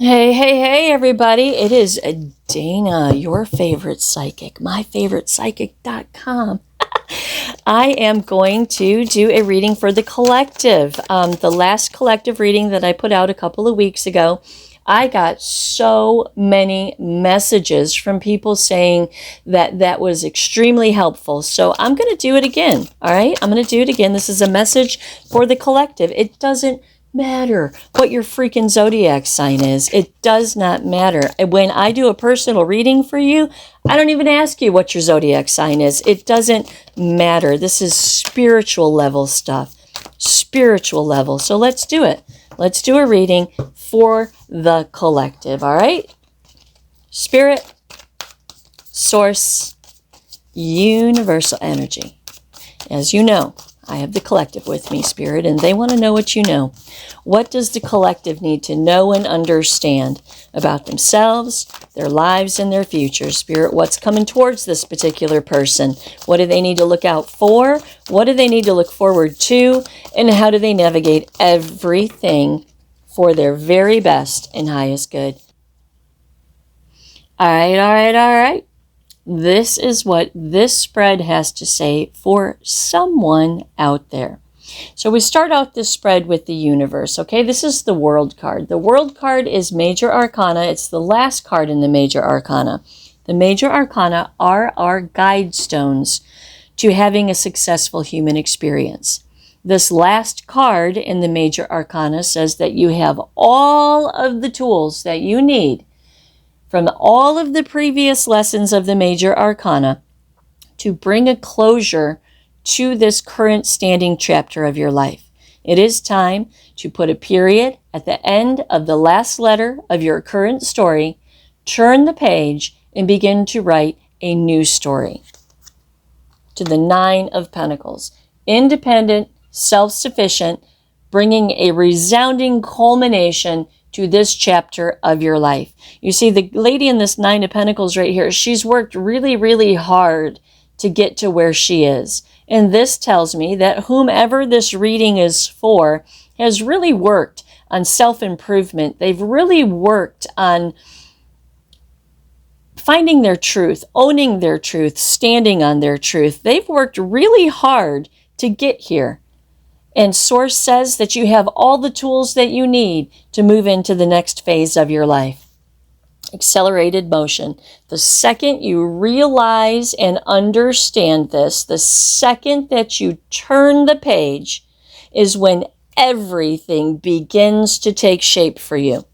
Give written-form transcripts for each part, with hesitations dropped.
Hey, everybody. It is Dana, your favorite psychic, myfavoritepsychic.com. I am going to do a reading for the collective. The last collective reading that I put out a couple of weeks ago, I got so many messages from people saying that that was extremely helpful. So I'm going to do it again. All right. I'm going to do it again. This is a message for the collective. It doesn't matter what your freaking zodiac sign is. It does not matter. When I do a personal reading for you, I don't even ask you what your zodiac sign is. It doesn't matter. This is spiritual level stuff. Spiritual level. So let's do it. Let's do a reading for the collective. All right? Spirit, source, universal energy. As you know, I have the collective with me, Spirit, and they want to know what you know. What does the collective need to know and understand about themselves, their lives, and their future? Spirit, what's coming towards this particular person? What do they need to look out for? What do they need to look forward to? And how do they navigate everything for their very best and highest good? All right. This is what this spread has to say for someone out there. So we start out this spread with the universe, okay? This is the World card. The World card is Major Arcana. It's the last card in the Major Arcana. The Major Arcana are our guide stones to having a successful human experience. This last card in the Major Arcana says that you have all of the tools that you need from all of the previous lessons of the Major Arcana to bring a closure to this current standing chapter of your life. It is time to put a period at the end of the last letter of your current story, turn the page, and begin to write a new story. To the Nine of Pentacles. Independent, self-sufficient, bringing a resounding culmination to this chapter of your life. You see, the lady in this Nine of Pentacles right here, she's worked really, really hard to get to where she is. And this tells me that whomever this reading is for has really worked on self-improvement. They've really worked on finding their truth, owning their truth, standing on their truth. They've worked really hard to get here. And Source says that you have all the tools that you need to move into the next phase of your life. Accelerated motion. The second you realize and understand this, the second that you turn the page is when everything begins to take shape for you.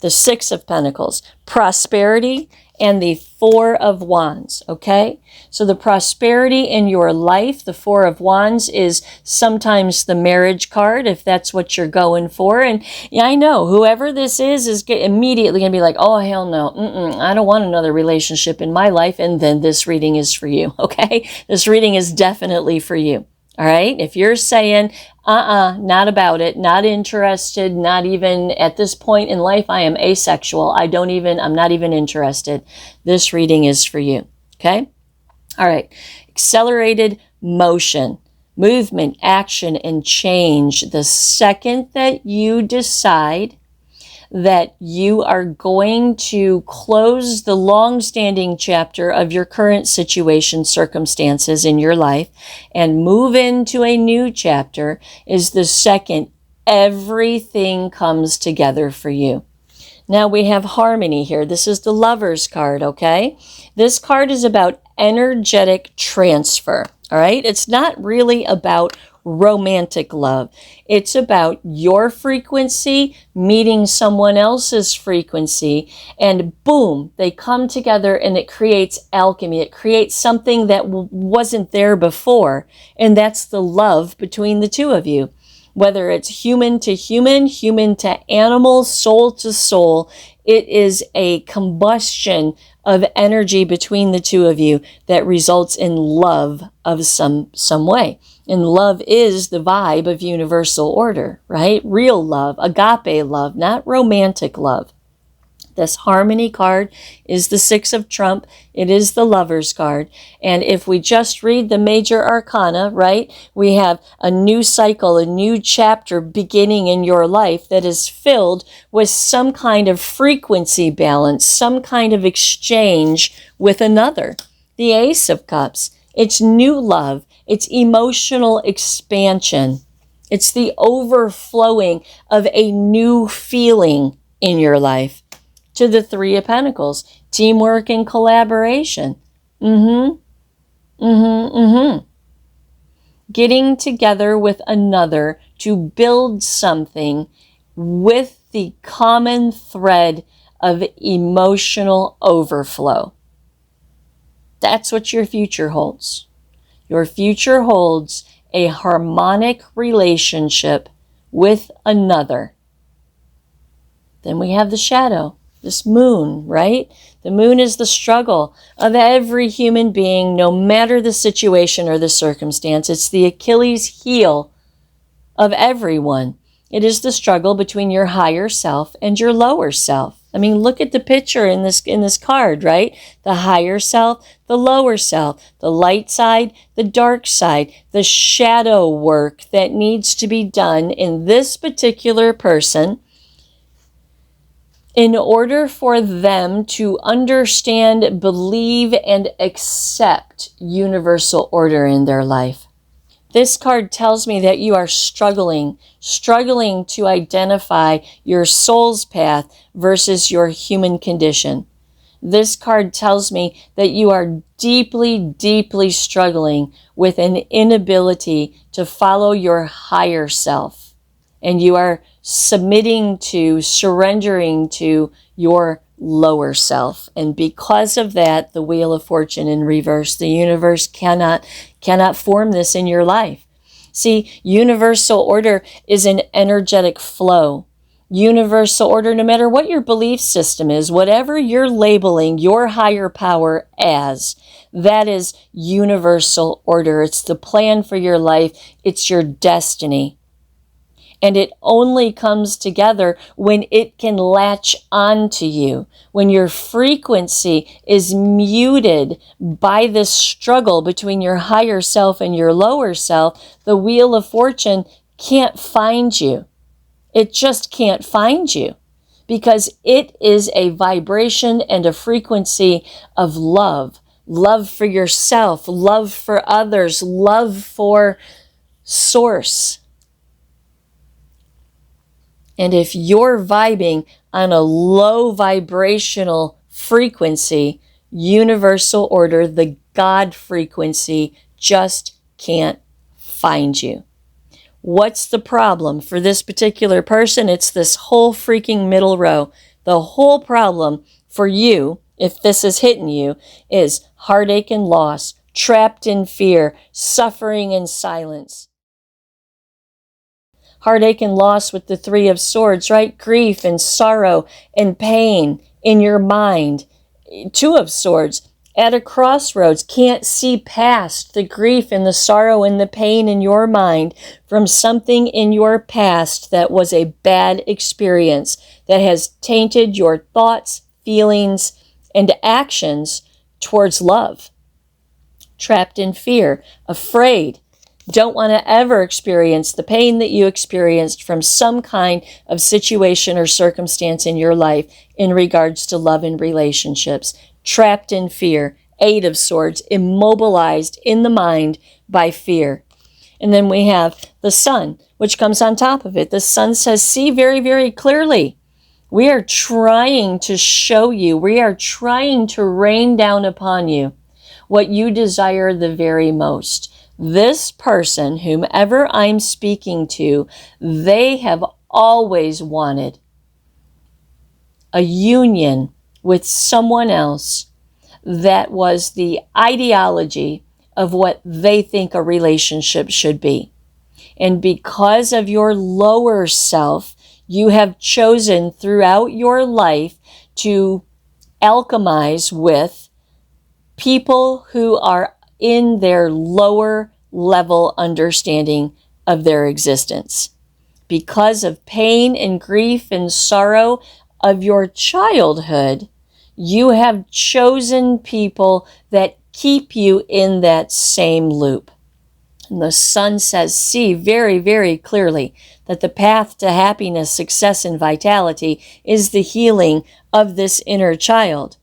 The Six of Pentacles, prosperity, and the Four of Wands, okay? So the prosperity in your life, the Four of Wands is sometimes the marriage card, if that's what you're going for. And yeah, I know, whoever this is immediately going to be like, oh, hell no, I don't want another relationship in my life. And then this reading is for you, okay? This reading is definitely for you. All right. If you're saying, not about it, not interested, not even at this point in life, I am asexual. I'm not even interested. This reading is for you. Okay. All right. Accelerated motion, movement, action, and change. The second that you decide that you are going to close the long-standing chapter of your current situation, circumstances in your life, and move into a new chapter is the second everything comes together for you. Now we have harmony here. This is the Lovers card, okay? This card is about energetic transfer, all right? It's not really about romantic love. It's about your frequency meeting someone else's frequency, and boom, they come together and it creates alchemy. It creates something that wasn't there before, and that's the love between the two of you. Whether it's human to human, human to animal, soul to soul, it is a combustion of energy between the two of you that results in love of some way. And love is the vibe of universal order, right? Real love, agape love, not romantic love. This harmony card is the Six of Trump. It is the Lover's card. And if we just read the major arcana, right, we have a new cycle, a new chapter beginning in your life that is filled with some kind of frequency balance, some kind of exchange with another. The Ace of Cups. It's new love. It's emotional expansion. It's the overflowing of a new feeling in your life. To the Three of Pentacles, teamwork and collaboration. Getting together with another to build something with the common thread of emotional overflow. That's what your future holds. Your future holds a harmonic relationship with another. Then we have the shadow. This moon, right? The moon is the struggle of every human being, no matter the situation or the circumstance. It's the Achilles heel of everyone. It is the struggle between your higher self and your lower self. I mean, look at the picture in this card, right? The higher self, the lower self, the light side, the dark side, the shadow work that needs to be done in this particular person in order for them to understand, believe, and accept universal order in their life. This card tells me that you are struggling to identify your soul's path versus your human condition. This card tells me that you are deeply struggling with an inability to follow your higher self. And you are submitting to, surrendering to your lower self. And because of that, the Wheel of Fortune in reverse, the universe cannot form this in your life. See, universal order is an energetic flow. Universal order, no matter what your belief system is, whatever you're labeling your higher power as, that is universal order. It's the plan for your life. It's your destiny. And it only comes together when it can latch onto you. When your frequency is muted by this struggle between your higher self and your lower self, the Wheel of Fortune can't find you. It just can't find you because it is a vibration and a frequency of love. Love for yourself, love for others, love for Source. And if you're vibing on a low vibrational frequency, universal order, the God frequency, just can't find you. What's the problem for this particular person? It's this whole freaking middle row. The whole problem for you, if this is hitting you, is heartache and loss, trapped in fear, suffering in silence. Heartache and loss with the Three of Swords, right? Grief and sorrow and pain in your mind. Two of Swords, at a crossroads, can't see past the grief and the sorrow and the pain in your mind from something in your past that was a bad experience that has tainted your thoughts, feelings, and actions towards love. Trapped in fear, afraid, don't want to ever experience the pain that you experienced from some kind of situation or circumstance in your life in regards to love and relationships. Trapped in fear, Eight of Swords, immobilized in the mind by fear. And then we have the Sun, which comes on top of it. The Sun says, see very, very clearly. We are trying to show you, we are trying to rain down upon you what you desire the very most. This person, whomever I'm speaking to, they have always wanted a union with someone else that was the ideology of what they think a relationship should be. And because of your lower self, you have chosen throughout your life to alchemize with people who are in their lower level understanding of their existence. Because of pain and grief and sorrow of your childhood, you have chosen people that keep you in that same loop. And the Sun says, see very, very clearly that the path to happiness, success, and vitality is the healing of this inner child.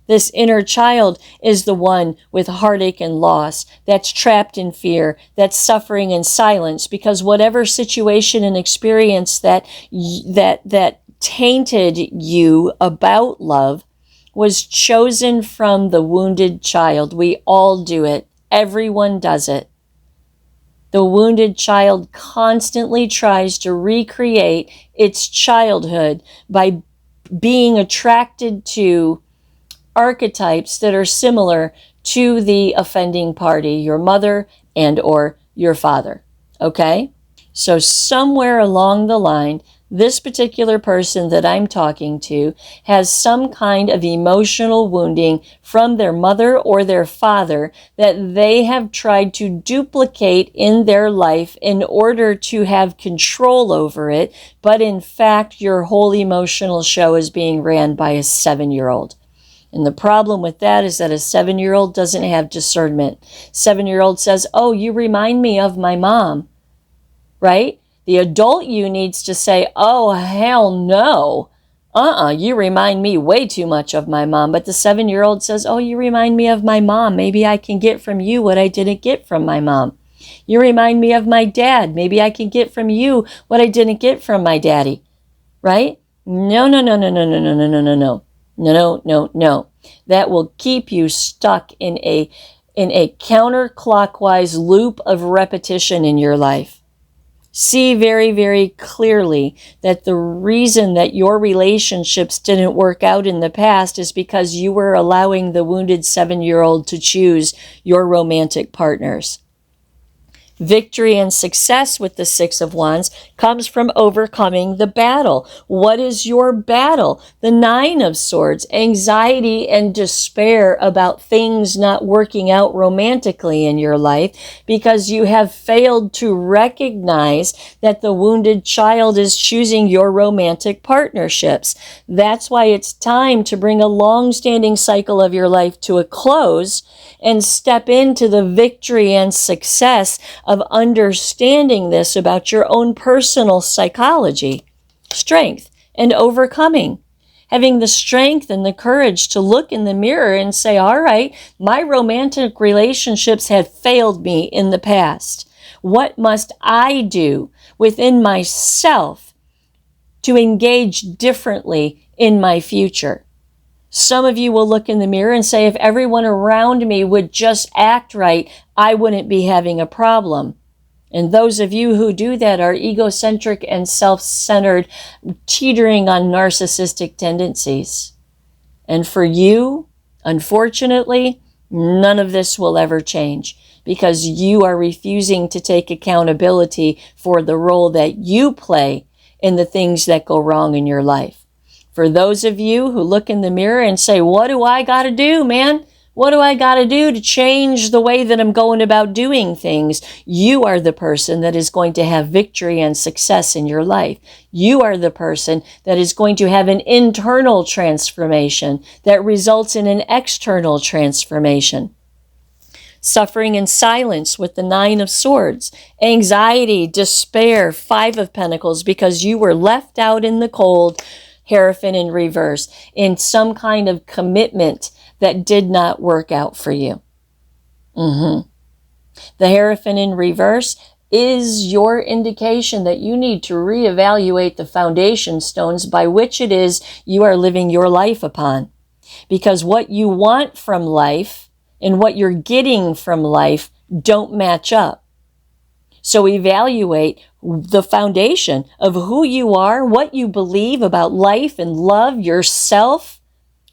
This inner child is the one with heartache and loss, that's trapped in fear, that's suffering in silence, because whatever situation and experience that tainted you about love was chosen from the wounded child. We all do it. Everyone does it. The wounded child constantly tries to recreate its childhood by being attracted to archetypes that are similar to the offending party, your mother and or your father. Okay? So somewhere along the line, this particular person that I'm talking to has some kind of emotional wounding from their mother or their father that they have tried to duplicate in their life in order to have control over it. But in fact, your whole emotional show is being ran by a 7-year-old. And the problem with that is that a 7-year-old doesn't have discernment. 7-year-old says, oh, you remind me of my mom, right? The adult you needs to say, oh, hell no. You remind me way too much of my mom. But the 7-year-old says, oh, you remind me of my mom. Maybe I can get from you what I didn't get from my mom. You remind me of my dad. Maybe I can get from you what I didn't get from my daddy. Right? No. No. That will keep you stuck in a counterclockwise loop of repetition in your life. See very, very clearly that the reason that your relationships didn't work out in the past is because you were allowing the wounded 7-year-old to choose your romantic partners. Victory and success with the Six of Wands comes from overcoming the battle. What is your battle? The Nine of Swords, anxiety and despair about things not working out romantically in your life because you have failed to recognize that the wounded child is choosing your romantic partnerships. That's why it's time to bring a long-standing cycle of your life to a close and step into the victory and success of understanding this about your own personal psychology, strength, and overcoming. Having the strength and the courage to look in the mirror and say, all right, my romantic relationships have failed me in the past. What must I do within myself to engage differently in my future? Some of you will look in the mirror and say, if everyone around me would just act right, I wouldn't be having a problem. And those of you who do that are egocentric and self-centered, teetering on narcissistic tendencies. And for you, unfortunately, none of this will ever change because you are refusing to take accountability for the role that you play in the things that go wrong in your life. For those of you who look in the mirror and say, what do I got to do, man? What do I got to do to change the way that I'm going about doing things? You are the person that is going to have victory and success in your life. You are the person that is going to have an internal transformation that results in an external transformation. Suffering in silence with the Nine of Swords, anxiety, despair, Five of Pentacles, because you were left out in the cold, Hierophant in reverse, in some kind of commitment that did not work out for you. The Hierophant in reverse is your indication that you need to reevaluate the foundation stones by which it is you are living your life upon. Because what you want from life and what you're getting from life don't match up. So evaluate the foundation of who you are, what you believe about life and love, yourself,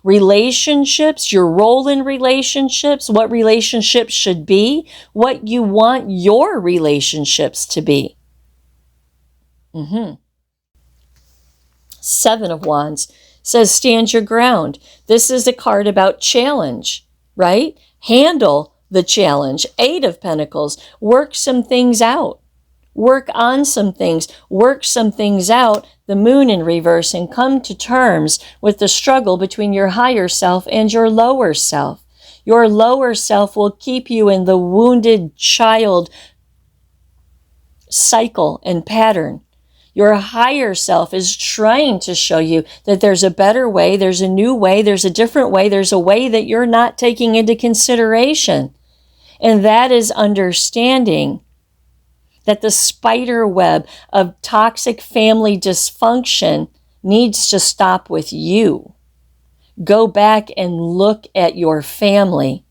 relationships, your role in relationships, what relationships should be, what you want your relationships to be. Seven of Wands says stand your ground. This is a card about challenge, right? Handle the challenge. Eight of Pentacles, work some things out. Work on some things, work some things out, the moon in reverse, and come to terms with the struggle between your higher self and your lower self. Your lower self will keep you in the wounded child cycle and pattern. Your higher self is trying to show you that there's a better way, there's a new way, there's a different way, there's a way that you're not taking into consideration. And that is understanding that the spider web of toxic family dysfunction needs to stop with you. Go back and look at your family.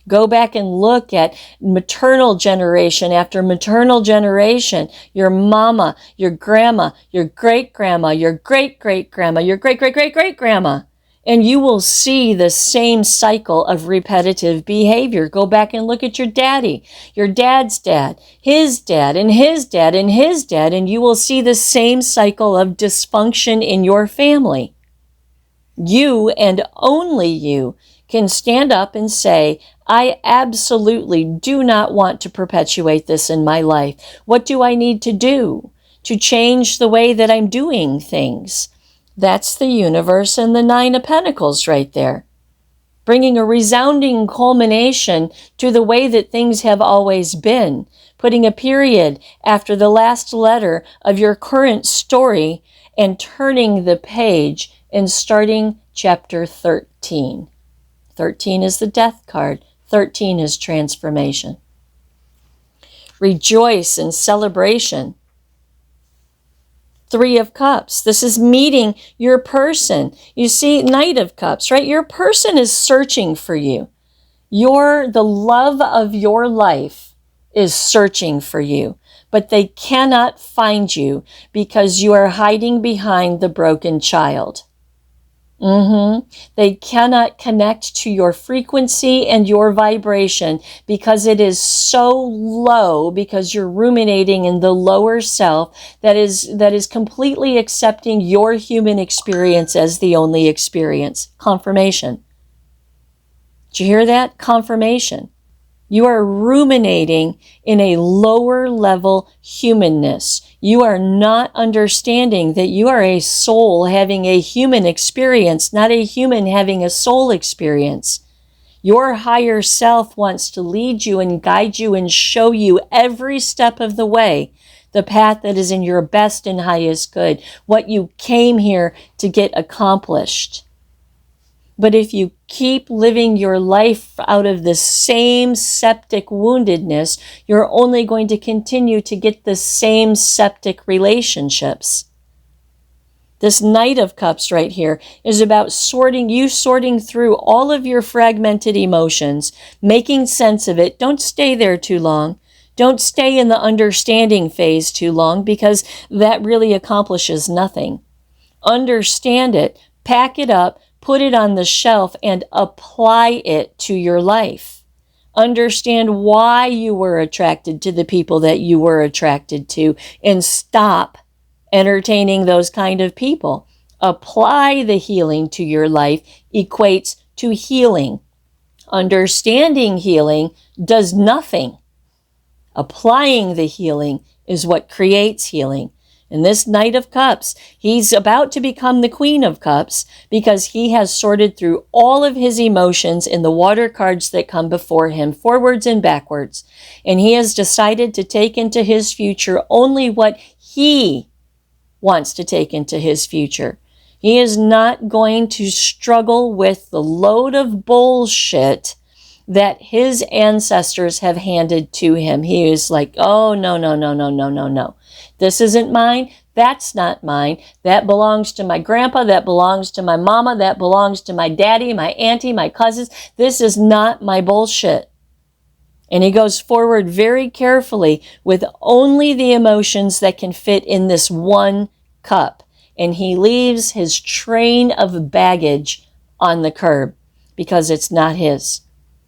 Go back and look at maternal generation after maternal generation, your mama, your grandma, your great-grandma, your great-great-grandma, your great-great-great-great-grandma, and you will see the same cycle of repetitive behavior. Go back and look at your daddy, your dad's dad, his dad, and his dad, and his dad, and you will see the same cycle of dysfunction in your family. You and only you can stand up and say, I absolutely do not want to perpetuate this in my life. What do I need to do to change the way that I'm doing things? That's the universe and the Nine of Pentacles right there, bringing a resounding culmination to the way that things have always been, putting a period after the last letter of your current story and turning the page and starting chapter 13. 13 is the death card. 13 is transformation. Rejoice in celebration. 3 of Cups. This is meeting your person. You see, Knight of Cups, right? Your person is searching for you. The love of your life is searching for you, but they cannot find you because you are hiding behind the broken child. They cannot connect to your frequency and your vibration because it is so low, because you're ruminating in the lower self that is completely accepting your human experience as the only experience. Confirmation. Did you hear that? Confirmation. You are ruminating in a lower level humanness. You are not understanding that you are a soul having a human experience, not a human having a soul experience. Your higher self wants to lead you and guide you and show you every step of the way, the path that is in your best and highest good, what you came here to get accomplished. But if you keep living your life out of the same septic woundedness, you're only going to continue to get the same septic relationships. This Knight of Cups right here is about sorting through all of your fragmented emotions, making sense of it. Don't stay there too long. Don't stay in the understanding phase too long, because that really accomplishes nothing. Understand it, pack it up, put it on the shelf, and apply it to your life. Understand why you were attracted to the people that you were attracted to, and stop entertaining those kind of people. Apply the healing to your life equates to healing. Understanding healing does nothing. Applying the healing is what creates healing. And this Knight of Cups, he's about to become the Queen of Cups because he has sorted through all of his emotions in the water cards that come before him, forwards and backwards. And he has decided to take into his future only what he wants to take into his future. He is not going to struggle with the load of bullshit that his ancestors have handed to him. He is like, oh, no. This isn't mine. That's not mine. That belongs to my grandpa. That belongs to my mama. That belongs to my daddy, my auntie, my cousins. This is not my bullshit. And he goes forward very carefully with only the emotions that can fit in this one cup. And he leaves his train of baggage on the curb because it's not his.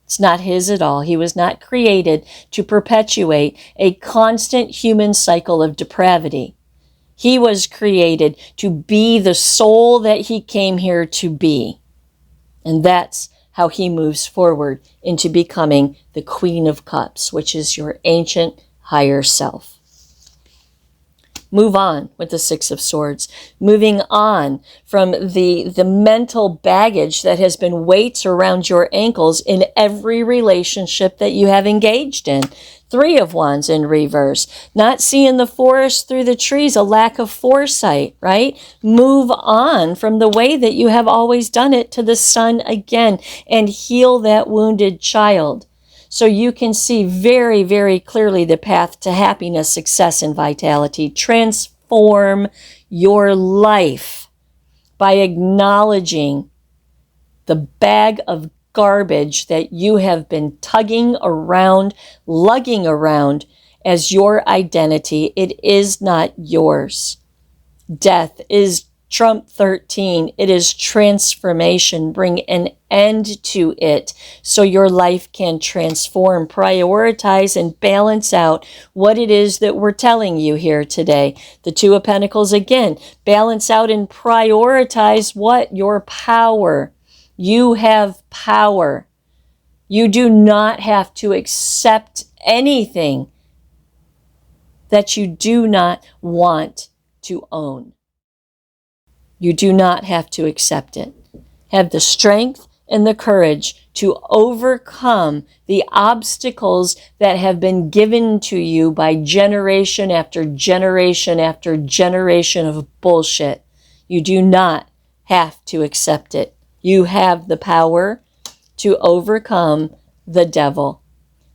It's not his at all. He was not created to perpetuate a constant human cycle of depravity. He was created to be the soul that he came here to be. And that's how he moves forward into becoming the Queen of Cups, which is your ancient higher self. Move on with the Six of Swords. Moving on from the mental baggage that has been weights around your ankles in every relationship that you have engaged in. Three of Wands in reverse. Not seeing the forest through the trees, a lack of foresight, right? Move on from the way that you have always done it to the Sun again and heal that wounded child. So you can see very, very clearly the path to happiness, success, and vitality. Transform your life by acknowledging the bag of garbage that you have been tugging around, lugging around as your identity. It is not yours. Death is Trump 13. It is transformation. Bring an end to it so your life can transform. Prioritize and balance out what it is that we're telling you here today. The Two of Pentacles again. Balance out and prioritize what? Your power. You have power. You do not have to accept anything that you do not want to own. You do not have to accept it. Have the strength and the courage to overcome the obstacles that have been given to you by generation after generation after generation of bullshit. You do not have to accept it. You have the power to overcome the devil.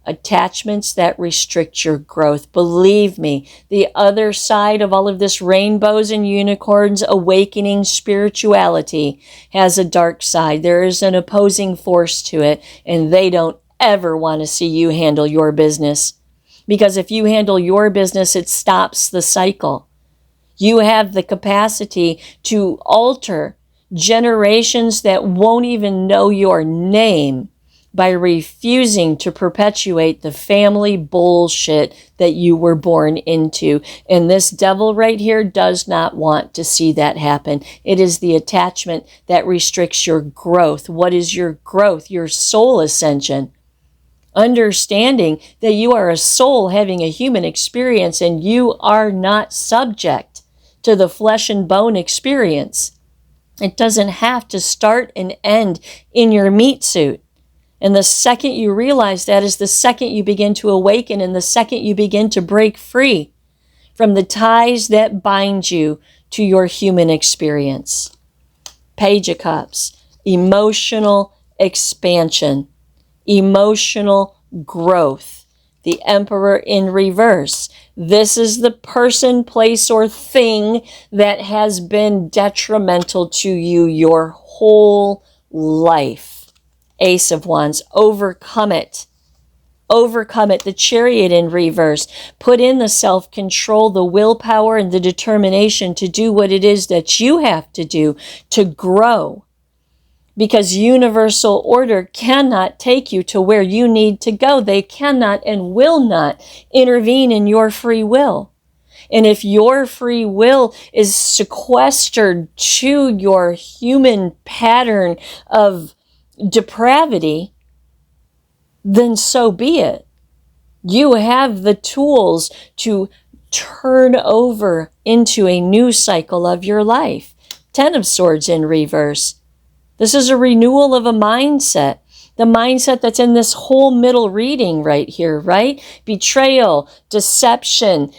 Attachments that restrict your growth. Believe me, the other side of all of this rainbows and unicorns awakening spirituality has a dark side. There is an opposing force to it, and they don't ever want to see you handle your business. Because if you handle your business, it stops the cycle. You have the capacity to alter generations that won't even know your name by refusing to perpetuate the family bullshit that you were born into. And this devil right here does not want to see that happen. It is the attachment that restricts your growth. What is your growth? Your soul ascension. Understanding that you are a soul having a human experience and you are not subject to the flesh and bone experience. It doesn't have to start and end in your meat suit. And the second you realize that is the second you begin to awaken and the second you begin to break free from the ties that bind you to your human experience. Page of Cups, emotional expansion, emotional growth. The Emperor in reverse. This is the person, place, or thing that has been detrimental to you your whole life. Ace of Wands, overcome it. Overcome it. The Chariot in reverse. Put in the self-control, the willpower, and the determination to do what it is that you have to do to grow. Because universal order cannot take you to where you need to go. They cannot and will not intervene in your free will. And if your free will is sequestered to your human pattern of depravity, then so be it. You have the tools to turn over into a new cycle of your life. Ten of Swords in reverse. This is a renewal of a mindset. The mindset that's in this whole middle reading right here, right? Betrayal, deception,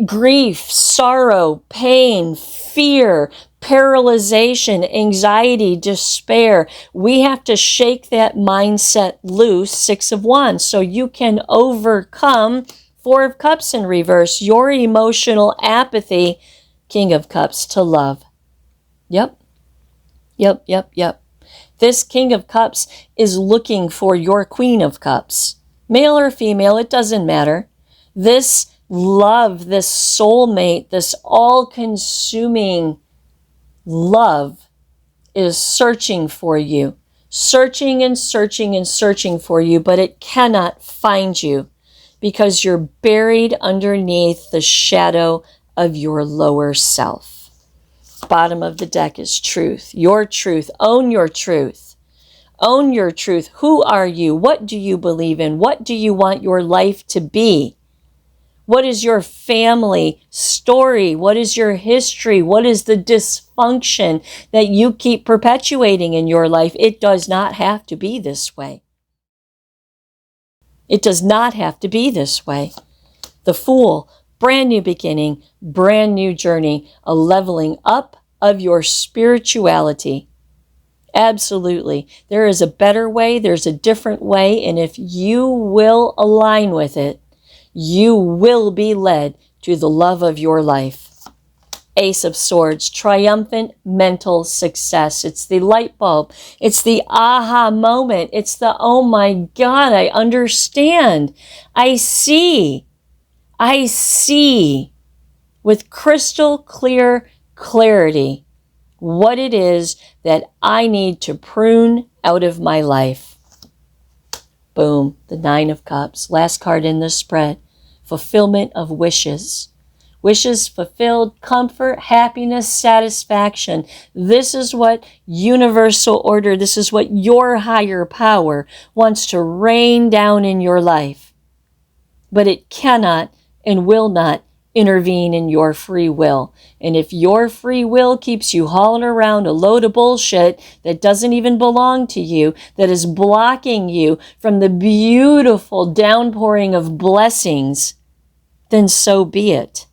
grief, sorrow, pain, fear, paralyzation, anxiety, despair. We have to shake that mindset loose, Six of Wands, so you can overcome Four of Cups in reverse, your emotional apathy, King of Cups to love. Yep. This King of Cups is looking for your Queen of Cups. Male or female, it doesn't matter. This love, this soulmate, this all-consuming love is searching for you. Searching and searching and searching for you, but it cannot find you because you're buried underneath the shadow of your lower self. Bottom of the deck is truth. Your truth. Own your truth. Own your truth. Who are you? What do you believe in? What do you want your life to be? What is your family story? What is your history? What is the dysfunction that you keep perpetuating in your life? It does not have to be this way. It does not have to be this way. The Fool, brand new beginning, brand new journey, a leveling up of your spirituality. Absolutely. There is a better way. There's a different way. And if you will align with it, you will be led to the love of your life. Ace of Swords, triumphant mental success. It's the light bulb. It's the aha moment. It's the, oh my God, I understand. I see with crystal clear clarity what it is that I need to prune out of my life. Boom, the Nine of Cups, last card in the spread. Fulfillment of wishes. Wishes fulfilled, comfort, happiness, satisfaction. This is what universal order, this is what your higher power wants to rain down in your life. But it cannot and will not intervene in your free will. And if your free will keeps you hauling around a load of bullshit that doesn't even belong to you, that is blocking you from the beautiful downpouring of blessings, then so be it.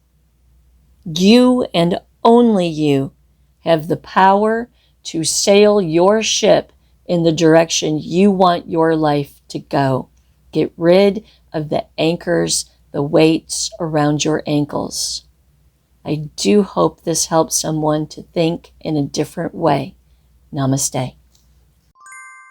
You and only you have the power to sail your ship in the direction you want your life to go. Get rid of the anchors, the weights around your ankles. I do hope this helps someone to think in a different way. Namaste.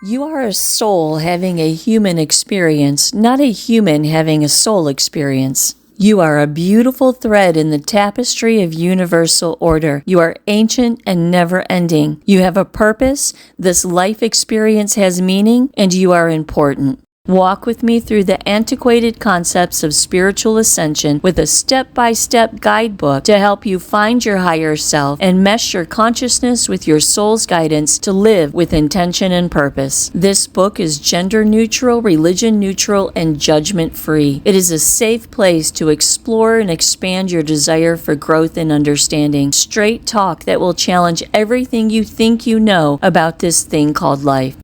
You are a soul having a human experience, not a human having a soul experience. You are a beautiful thread in the tapestry of universal order. You are ancient and never-ending. You have a purpose, this life experience has meaning, and you are important. Walk with me through the antiquated concepts of spiritual ascension with a step-by-step guidebook to help you find your higher self and mesh your consciousness with your soul's guidance to live with intention and purpose. This book is gender-neutral, religion-neutral, and judgment-free. It is a safe place to explore and expand your desire for growth and understanding. Straight talk that will challenge everything you think you know about this thing called life.